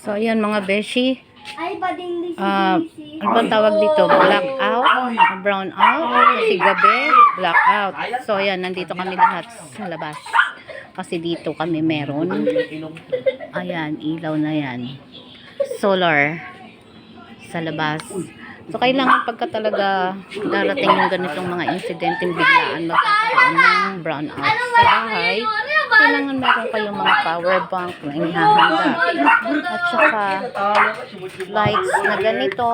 So, ayan mga beshi. Ay, bading Ano bang tawag dito? Blackout, brown out, kasi gabi, blackout. So, ayan, nandito kami lahat sa labas. Kasi dito kami meron. Ayan, ilaw na yan. Solar sa labas. So, kailangan pagka talaga darating yung ganitong mga insidenteng biglaan magkakaroon ng brown out sa bahay, kailangan meron kayong mga power bank na inihahanda. At saka, lights na ganito.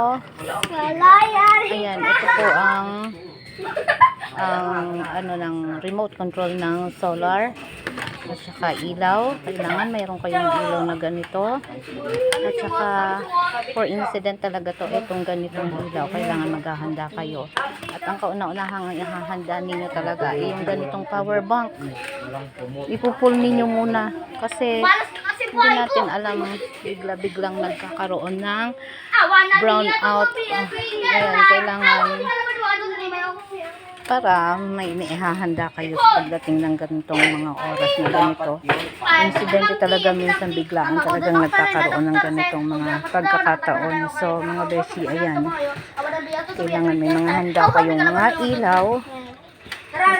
Ayan, ito po ang ano ng remote control ng solar. At saka ilaw. Kailangan mayroon kayong ilaw na ganito. At saka, for incident talaga to, itong ganitong ilaw. Kailangan maghahanda kayo. At ang kauna-unahang ihahanda ninyo talaga ay yung ganitong power bank. Ipupull ninyo muna. Kasi, hindi natin alam, bigla-biglang nagkakaroon ng brown out. Ayan, kailangan para may ihahanda kayo sa pagdating ng ganitong mga oras na ganito. Insidente talaga minsan biglaan talagang nagkakaroon ng ganitong mga pagkakataon. So, mga beshi, ayan. Kailangan may mga handa kayong mga ilaw.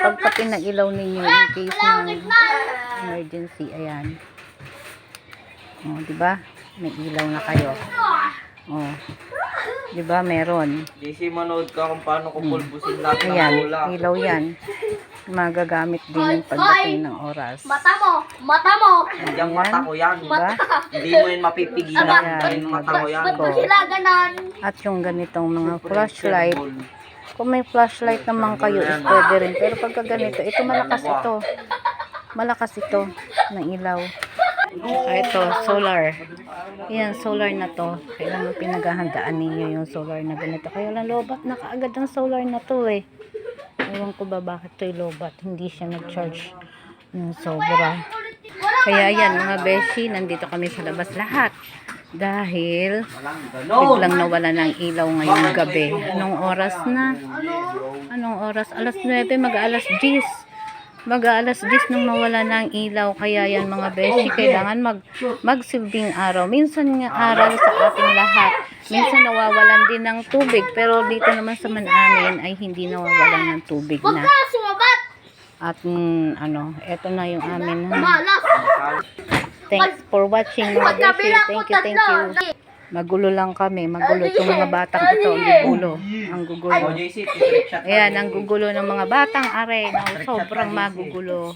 Pagkapin na ilaw ninyo in case ng emergency, ayan. O, diba? May ilaw na kayo. O. Diba, meron. JC, manood ka kung paano ko pulbusin lahat ng Ayan, bola. ilaw yan. Magagamit din pagdating ng oras. Mata mo! Mata mo! Hindi ang mata ko yan. Diba? Hindi mo yun mapipigilan. Ayan, Dahil mata ko yan. Ba't mo sila ganon? At yung ganitong mga flashlight. Kung may flashlight naman kayo, is pwede rin. Pero pagka ganito, ito malakas ito. Malakas ito ng ilaw. Ito, solar. Yan, solar na to. Kailangan pinaghahandaan ninyo yung solar na ganito. Kaya lang lobat na kaagad ang solar na to eh. Ewan ko ba bakit ito'y lobat. Hindi siya nag-charge ng sobra. Kaya yan, mga beshi, nandito kami sa labas lahat. Dahil biglang nawala ng ilaw ngayong gabi. Anong oras na? Anong oras? Alas 9, mag-alas 10. Mag-aalas 10 nung nawala ng ilaw. Kaya yan mga beshi, kailangan magsilbing araw. Minsan nga araw sa ating lahat. Minsan nawawalan din ng tubig. Pero dito naman sa Manamin ay hindi nawawalan ng tubig na. At ano, eto na yung amin. Thanks for watching mga beshi. Thank you. Magulo lang kami. Magulo itong mga batang ito. Ang gugulo. Ang gugulo. JC, trick shot. Ayan, ang gugulo ng mga batang are. Sobrang magugulo.